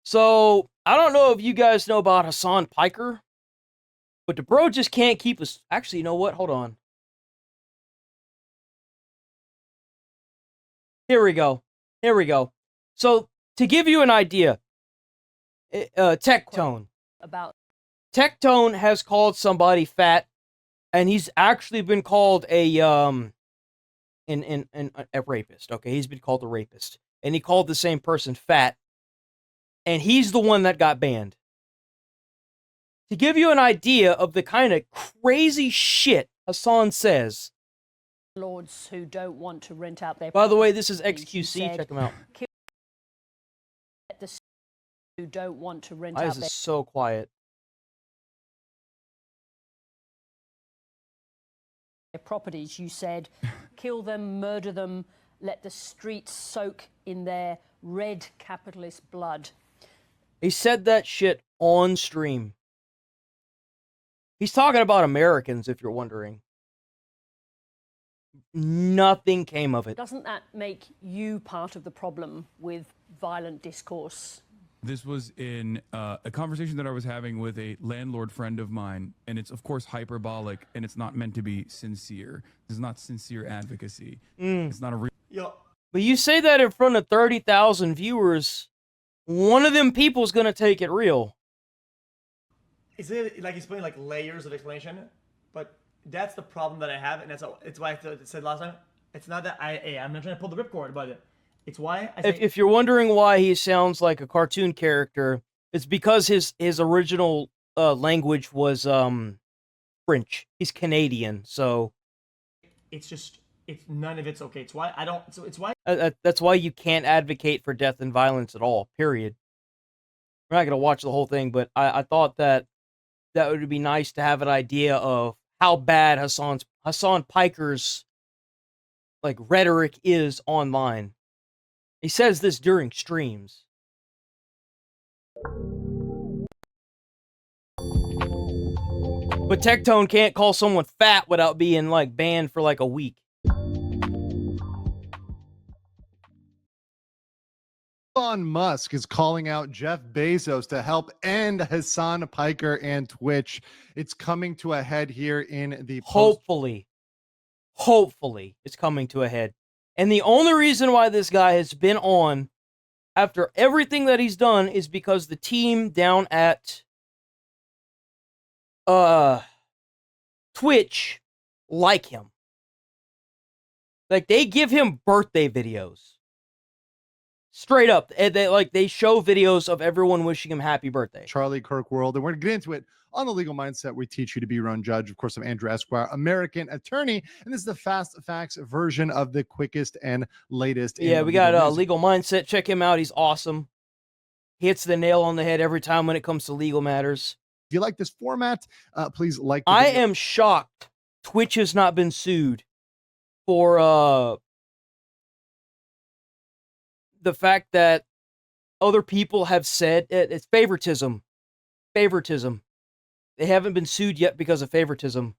So, I don't know if you guys know about Hasan Piker, but the bro just can't keep us. Actually, you know what? Hold on. Here we go. Here we go. So, to give you an idea, Tectone. About Tectone has called somebody fat, and he's actually been called a rapist. Okay, he's been called a rapist, and he called the same person fat, and he's the one that got banned. To give you an idea of the kind of crazy shit Hasan says. landlords who don't want to rent out their By the way, this is properties, XQC. Check him out. Who don't want to rent Why out is their this so quiet? properties. You said, kill them, murder them, let the streets soak in their red capitalist blood. He said that shit on stream. He's talking about Americans, if you're wondering. Nothing came of it. Doesn't that make you part of the problem with violent discourse? This was in a conversation that I was having with a landlord friend of mine, and it's of course hyperbolic, and it's not meant to be sincere. This is not sincere advocacy. It's not a real. Yo, But you say that in front of 30,000 viewers, one of them people's gonna take it real. is it like he's putting like layers of explanation? But that's the problem that I have, and it's why I said last time. It's not that I'm not trying to pull the ripcord, but it's why I say If you're wondering why he sounds like a cartoon character, it's because his original language was French. He's Canadian, so it's none of it's okay. It's why I don't. So it's why that's why you can't advocate for death and violence at all. Period. We're not gonna watch the whole thing, but I thought that would be nice to have an idea of how bad Hasan Piker's like rhetoric is online. He says this during streams. But Tectone can't call someone fat without being like banned for like a week. Elon Musk is calling out Jeff Bezos to help end Hasan Piker and Twitch. It's coming to a head here in the Hopefully it's coming to a head. And the only reason why this guy has been on after everything that he's done is because the team down at Twitch like him. Like they give him birthday videos. Straight up. They show videos of everyone wishing him happy birthday. Charlie Kirk world, and we're going to get into it on the Legal Mindset. We teach you to be your own judge. Of course, I'm Andrew Esquire, American attorney, and this is the fast facts version of the quickest and latest. Yeah, we got Legal Mindset. Check him out. He's awesome. He hits the nail on the head every time when it comes to legal matters. If you like this format, please like the I video. am shocked Twitch has not been sued for the fact that other people have said it's favoritism. Favoritism. They haven't been sued yet because of favoritism.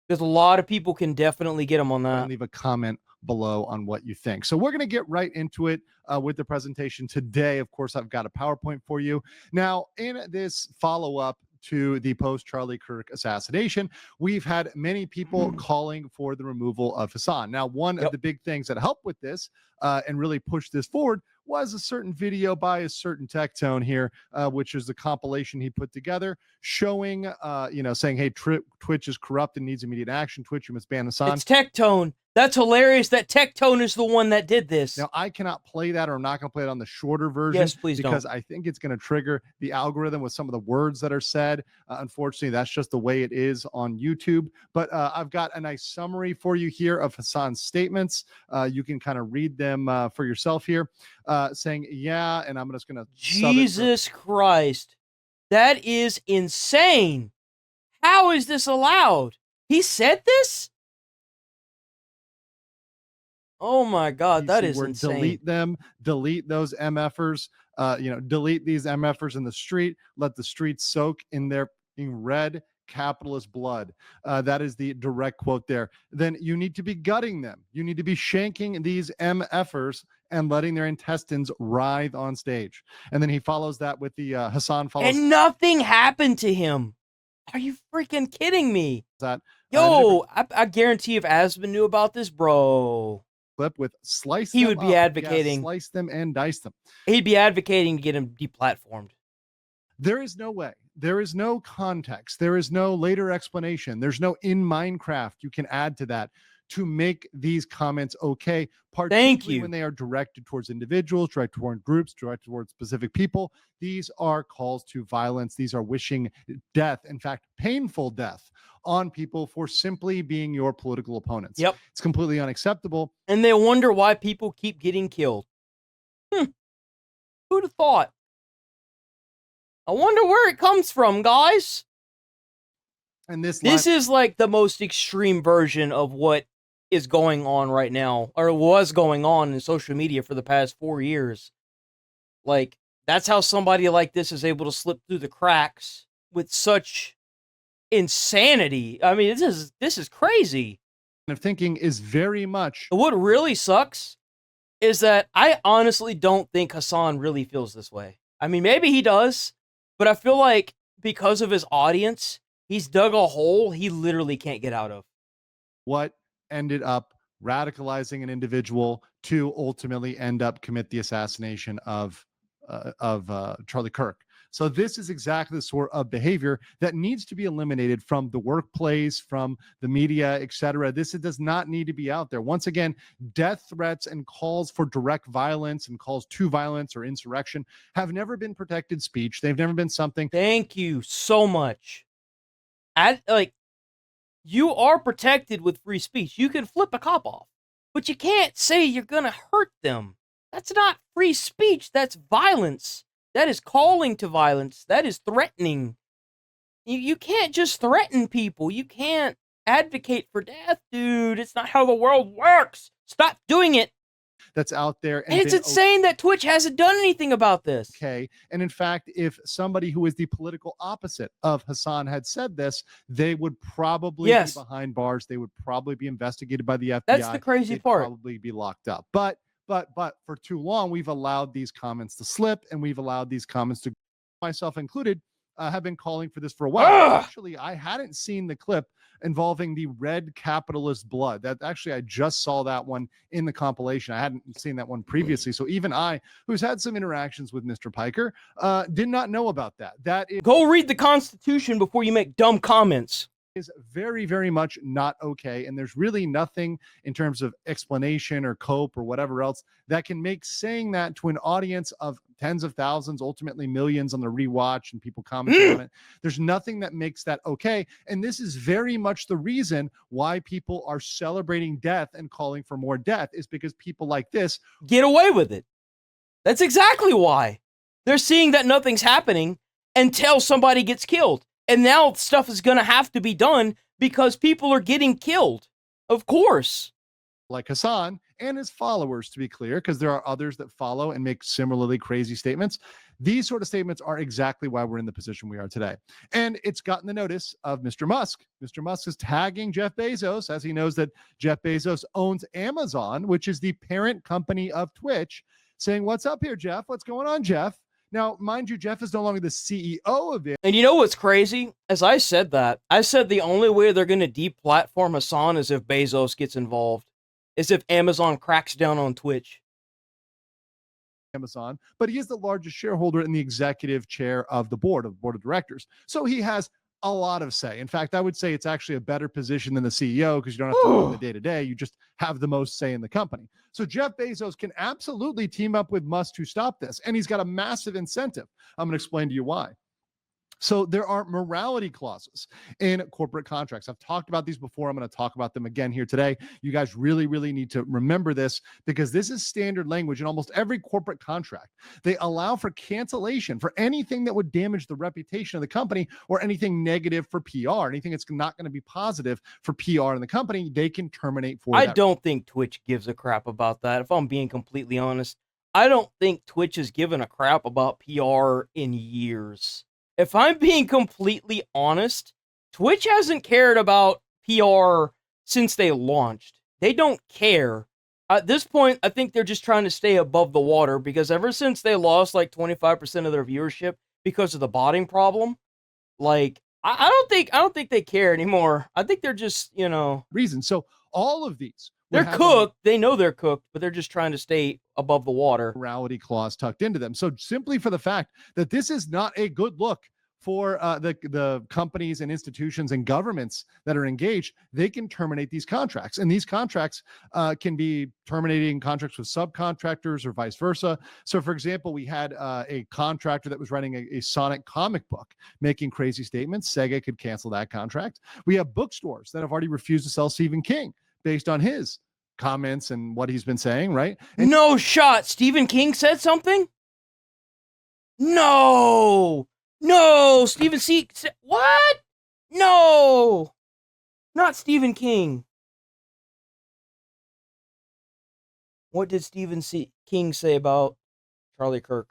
There's a lot of people can definitely get them on that. And leave a comment below on what you think. So we're going to get right into it with the presentation today. Of course, I've got a PowerPoint for you. Now, in this follow-up to the post-Charlie Kirk assassination, we've had many people calling for the removal of Hasan. Now, one of the big things that helped with this and really pushed this forward was a certain video by a certain Tectone here, which is the compilation he put together showing, saying, hey, Twitch is corrupt and needs immediate action. Twitch, you must ban Hasan. It's Tectone. That's hilarious that Tectone is the one that did this. Now, I cannot play that, or I'm not going to play it on the shorter version. Yes, please because don't. I think it's going to trigger the algorithm with some of the words that are said. Unfortunately, that's just the way it is on YouTube. But I've got a nice summary for you here of Hasan's statements. You can kind of read them for yourself here, saying, yeah, and I'm just going to Jesus Christ. That is insane. How is this allowed? He said this? Oh my God, that is insane. Delete them, delete those MFers, delete these MFers in the street, let the streets soak in their red capitalist blood. That is the direct quote there. Then you need to be gutting them. You need to be shanking these MFers and letting their intestines writhe on stage. And then he follows that with the Hasan follows And nothing happened to him. Are you freaking kidding me? that Yo, I guarantee if Aspen knew about this, bro, clip with slice he them would be up. Yeah, advocating. slice them and dice them. He'd be advocating to get him deplatformed. There is no way. There is no context. There is no later explanation. There's no in Minecraft you can add to that to make these comments okay, particularly when they are directed towards individuals, directed toward groups, directed towards specific people. These are calls to violence. These are wishing death, in fact, painful death on people for simply being your political opponents. Yep. It's completely unacceptable. And they wonder why people keep getting killed. Who'd have thought? I wonder where it comes from, guys. And this is like the most extreme version of what is going on right now, or was going on in social media for the past 4 years. Like, that's how somebody like this is able to slip through the cracks with such insanity. I mean, this is crazy. of thinking is very much. What really sucks is that I honestly don't think Hasan really feels this way. I mean, maybe he does, but I feel like because of his audience, he's dug a hole he literally can't get out of. What ended up radicalizing an individual to ultimately end up commit the assassination of Charlie Kirk. So this is exactly the sort of behavior that needs to be eliminated from the workplace, from the media, etc. This does not need to be out there. Once again, death threats and calls for direct violence and calls to violence or insurrection have never been protected speech. They've never been something. Thank you so much. You are protected with free speech. You can flip a cop off, but you can't say you're gonna hurt them. That's not free speech. That's violence. That is calling to violence. That is threatening. You can't just threaten people. You can't advocate for death, dude. It's not how the world works. Stop doing it. That's out there. And it's insane that Twitch hasn't done anything about this. Okay. And in fact, if somebody who is the political opposite of Hasan had said this, they would probably be behind bars. They would probably be investigated by the FBI. That's the crazy part. Probably be locked up. But for too long, we've allowed these comments to slip, and we've allowed these comments to, myself included, have been calling for this for a while. Actually, I hadn't seen the clip involving the red capitalist blood. That actually, I just saw that one in the compilation. I hadn't seen that one previously. So even I, who's had some interactions with Mr. Piker, did not know about that. That is, go read the Constitution before you make dumb comments. Is very, very much not okay. And there's really nothing in terms of explanation or cope or whatever else that can make saying that to an audience of tens of thousands, ultimately millions on the rewatch and people commenting on it. There's nothing that makes that okay. And this is very much the reason why people are celebrating death and calling for more death, is because people like this get away with it. That's exactly why. They're seeing that nothing's happening until somebody gets killed. And now stuff is going to have to be done because people are getting killed. Of course. Like Hasan and his followers, to be clear, because there are others that follow and make similarly crazy statements. These sort of statements are exactly why we're in the position we are today. And it's gotten the notice of Mr. Musk. Mr. Musk is tagging Jeff Bezos, as he knows that Jeff Bezos owns Amazon, which is the parent company of Twitch, saying, "What's up here, Jeff? What's going on, Jeff?" Now, mind you, Jeff is no longer the CEO of it. And you know what's crazy? As I said that, I said the only way they're going to deplatform Hasan is if Bezos gets involved. Is if Amazon cracks down on Twitch. Amazon, but he is the largest shareholder and the executive chair of the board of directors. So he has a lot of say. In fact, I would say it's actually a better position than the CEO, because you don't have to run the day-to-day. You just have the most say in the company. So Jeff Bezos can absolutely team up with Musk to stop this. And he's got a massive incentive. I'm going to explain to you why. So there are morality clauses in corporate contracts. I've talked about these before. I'm going to talk about them again here today. You guys really, really need to remember this, because this is standard language in almost every corporate contract. They allow for cancellation for anything that would damage the reputation of the company, or anything negative for PR, anything that's not going to be positive for PR in the company, they can terminate for that. I don't think Twitch gives a crap about that. If I'm being completely honest, I don't think Twitch has given a crap about PR in years. If I'm being completely honest, Twitch hasn't cared about PR since they launched. They don't care. At this point, I think they're just trying to stay above the water because ever since they lost like 25% of their viewership because of the botting problem, like I don't think they care anymore. I think they're just, you know, reason. So all of these would they're have a cooked. They know they're cooked, but they're just trying to stay above the water. morality clause tucked into them. So simply for the fact that this is not a good look for the companies and institutions and governments that are engaged, they can terminate these contracts. And these contracts can be terminating contracts with subcontractors or vice versa. So, for example, we had a contractor that was writing a Sonic comic book making crazy statements. Sega could cancel that contract. We have bookstores that have already refused to sell Stephen King based on his comments and what he's been saying, right? And No shot. Stephen King said something? No. No. Stephen C. What? No. Not Stephen King. What did Stephen C. King say about Charlie Kirk?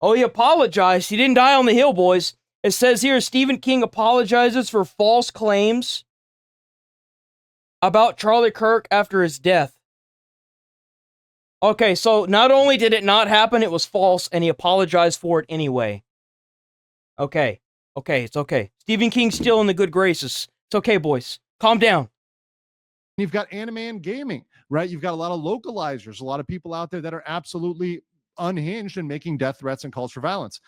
Oh, he apologized. He didn't die on the hill, boys. It says here Stephen King apologizes for false claims about Charlie Kirk after his death. Okay, so not only did it not happen, it was false, and he apologized for it anyway. Okay, it's okay. Stephen King's still in the good graces. It's okay, boys. Calm down. you've got anime and gaming, right? You've got a lot of localizers, a lot of people out there that are absolutely unhinged and making death threats and calls for violence.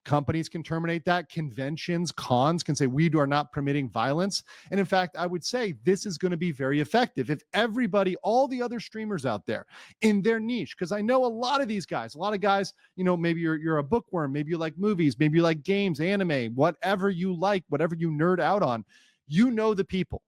Companies can terminate that. Conventions, cons can say, we are not permitting violence. And in fact, I would say this is going to be very effective if everybody, all the other streamers out there in their niche, because I know a lot of these guys, you know, maybe you're a bookworm, maybe you like movies, maybe you like games, anime, whatever you like, whatever you nerd out on, you know the people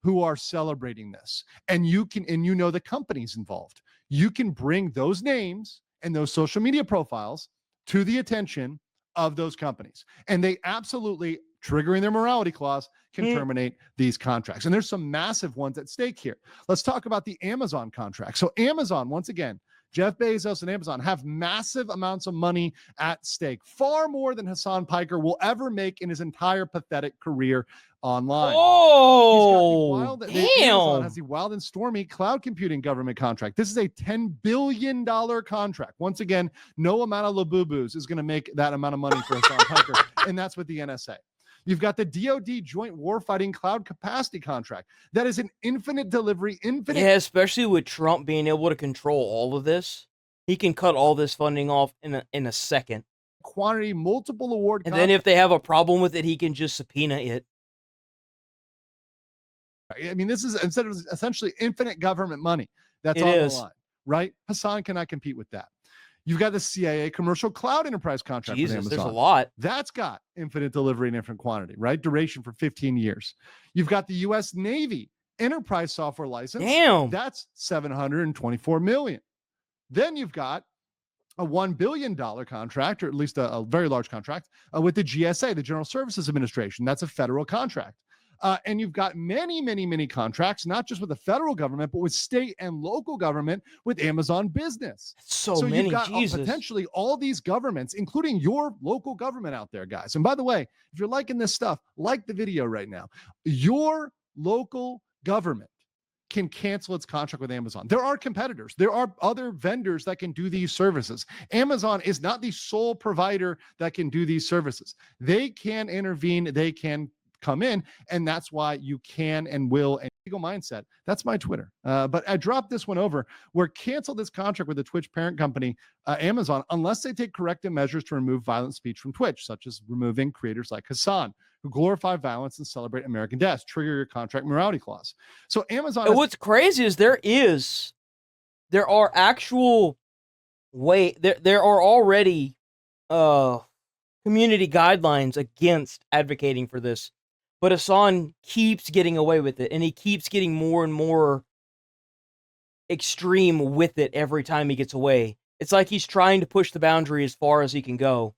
who are celebrating this, and you know the companies involved. You can bring those names and those social media profiles to the attention of those companies, and they absolutely, triggering their morality clause, can terminate these contracts. And there's some massive ones at stake here. Let's talk about the Amazon contract. So Amazon, once again, Jeff Bezos and Amazon have massive amounts of money at stake, far more than Hasan Piker will ever make in his entire pathetic career online. Oh, damn. Amazon has the wild and stormy cloud computing government contract. This is a $10 billion contract. Once again, no amount of Labubu's is going to make that amount of money for Hasan Piker, and that's with the NSA. You've got the DoD Joint Warfighting Cloud Capacity Contract. That is an infinite delivery, Yeah, especially with Trump being able to control all of this. He can cut all this funding off in a second. quantity, multiple award. And then if they have a problem with it, he can just subpoena it. I mean, this is instead of essentially infinite government money that's It on is. the line, right? Hasan cannot compete with that. You've got the CIA commercial cloud enterprise contract with Jesus, Amazon. there's a lot. That's got infinite delivery and infinite quantity, right? Duration for 15 years. You've got the U.S. Navy enterprise software license. Damn. That's $724 million. Then you've got a $1 billion contract, or at least a very large contract, with the GSA, the General Services Administration. That's a federal contract. And you've got many, many, many contracts, not just with the federal government, but with state and local government with Amazon Business. So many, you've got Jesus. potentially all these governments, including your local government out there, guys. And by the way, if you're liking this stuff, like the video right now. Your local government can cancel its contract with Amazon. There are competitors. There are other vendors that can do these services. Amazon is not the sole provider that can do these services. They can intervene. They can come in, and that's why you can and will. And legal mindset, that's my Twitter. But I dropped this one over where cancel this contract with the Twitch parent company, Amazon, unless they take corrective measures to remove violent speech from Twitch, such as removing creators like Hasan, who glorify violence and celebrate American deaths, trigger your contract morality clause. So Amazon. And what's crazy is there are actual there are already community guidelines against advocating for this. But Hasan keeps getting away with it, and he keeps getting more and more extreme with it every time he gets away. It's like he's trying to push the boundary as far as he can go.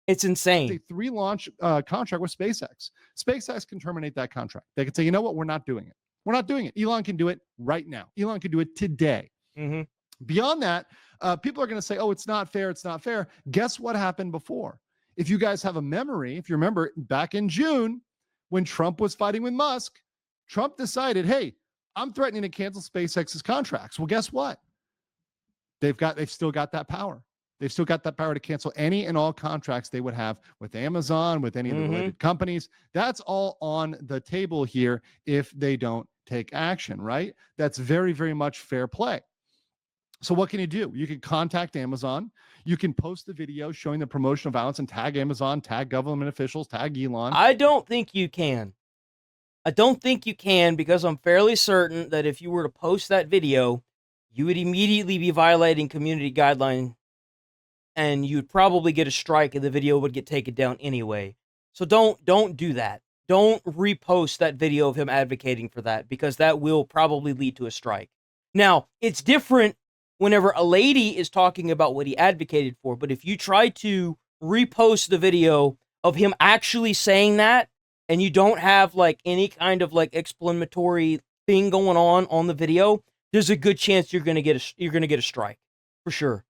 It's insane. A 3-launch contract with SpaceX. SpaceX can terminate that contract. They can say, you know what, we're not doing it. We're not doing it. Elon can do it right now. Elon can do it today. Mm-hmm. Beyond that, people are going to say, oh, it's not fair. It's not fair. Guess what happened before? If you guys have a memory, if you remember back in June when Trump was fighting with Musk, Trump decided, hey, I'm threatening to cancel SpaceX's contracts. Well, guess what? They've still got that power. They've still got that power to cancel any and all contracts they would have with Amazon, with any of the related companies. That's all on the table here if they don't take action, right? That's very, very much fair play. So what can you do? You can contact Amazon. You can post the video showing the promotion of violence and tag Amazon, tag government officials, tag Elon. I don't think you can. I don't think you can, because I'm fairly certain that if you were to post that video, you would immediately be violating community guideline, and you'd probably get a strike and the video would get taken down anyway. So don't do that. Don't repost that video of him advocating for that, because that will probably lead to a strike. Now, it's different whenever a lady is talking about what he advocated for, but if you try to repost the video of him actually saying that, and you don't have like any kind of like explanatory thing going on the video, there's a good chance you're gonna get a strike for sure.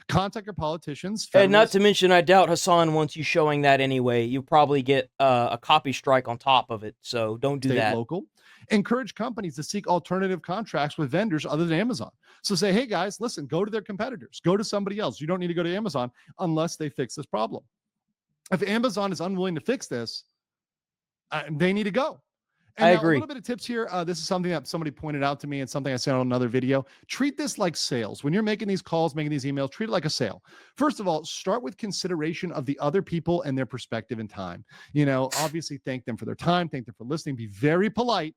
Contact your politicians. And not to mention, I doubt Hasan wants you showing that anyway. You probably get a copy strike on top of it, so don't do that. Local. Encourage companies to seek alternative contracts with vendors other than Amazon. So say, hey guys, listen, go to their competitors, go to somebody else. You don't need to go to Amazon unless they fix this problem. If Amazon is unwilling to fix this, they need to go. And I now, agree. A little bit of tips here. This is something that somebody pointed out to me and something I said on another video. Treat this like sales. When you're making these calls, making these emails, treat it like a sale. First of all, start with consideration of the other people and their perspective and time. Obviously thank them for their time, thank them for listening, be very polite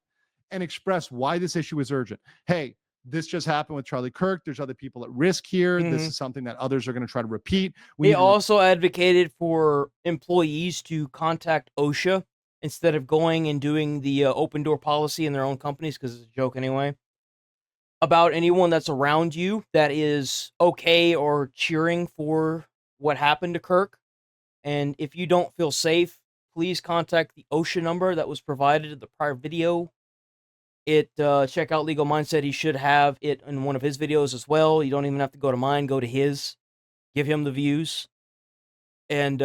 and express why this issue is urgent. Hey, this just happened with Charlie Kirk. There's other people at risk here. This is something that others are going to try to repeat. They also advocated for employees to contact OSHA instead of going and doing the open door policy in their own companies, because it's a joke anyway, about anyone that's around you that is okay or cheering for what happened to Kirk. And if you don't feel safe, please contact the OSHA number that was provided in the prior video. Check out Legal Mindset. He should have it in one of his videos as well. You don't even have to go to mine, go to his. Give him the views. And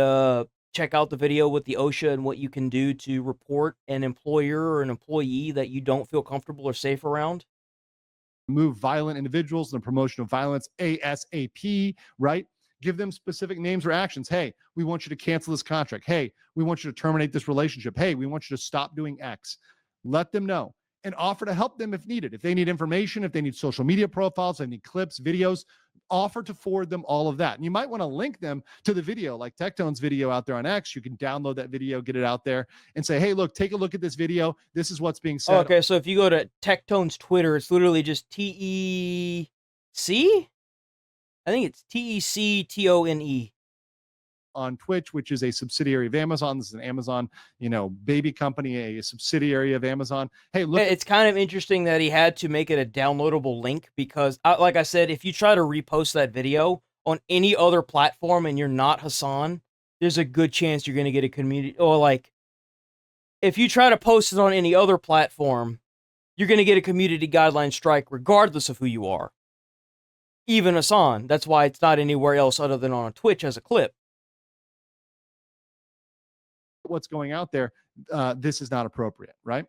check out the video with the OSHA and what you can do to report an employer or an employee that you don't feel comfortable or safe around. Move violent individuals and the promotion of violence ASAP, right? Give them specific names or actions. Hey, we want you to cancel this contract. Hey, we want you to terminate this relationship. Hey, we want you to stop doing X. Let them know and offer to help them if needed. If they need information, if they need social media profiles, they need clips, videos, offer to forward them all of that. And you might want to link them to the video, like Tectone's video out there on X. You can download that video, get it out there, and say, hey, look, take a look at this video. This is what's being said. Okay, so if you go to Tectone's Twitter, it's literally just TEC? I think it's TECTONE. On Twitch, which is a subsidiary of Amazon. This is an Amazon, baby company, a subsidiary of Amazon. Hey, look. It's kind of interesting that he had to make it a downloadable link, because, like I said, if you try to repost that video on any other platform and you're not Hasan, there's a good chance you're going to get a community, or like, if you try to post it on any other platform, you're going to get a community guideline strike regardless of who you are. Even Hasan. That's why it's not anywhere else other than on Twitch as a clip. What's going out there, this is not appropriate, right?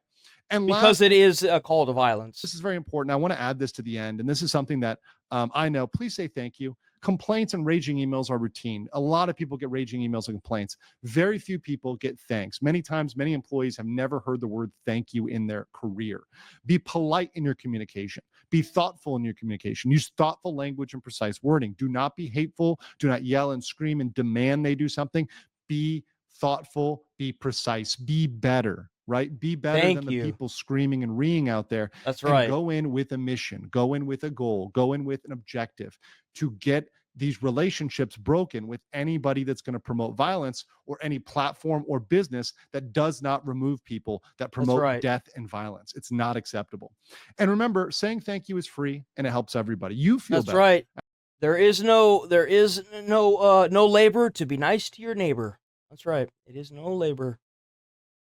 And because it is a call to violence. This is very important. I want to add this to the end, and this is something that I know. Please say thank you. Complaints and raging emails are routine. A lot of people get raging emails and complaints. Very few people get thanks. Many times, many employees have never heard the word thank you in their career. Be polite in your communication. Be thoughtful in your communication. Use thoughtful language and precise wording. Do not be hateful. Do not yell and scream and demand they do something. Be thoughtful, be precise, be better, right? Be better than the people screaming and reeing out there. That's right. Go in with a mission, go in with a goal, go in with an objective to get these relationships broken with anybody that's going to promote violence, or any platform or business that does not remove people that promote death and violence. It's not acceptable. And remember, saying thank you is free and it helps everybody. You feel better. That's right. There is no labor to be nice to your neighbor. That's right. It is no labor.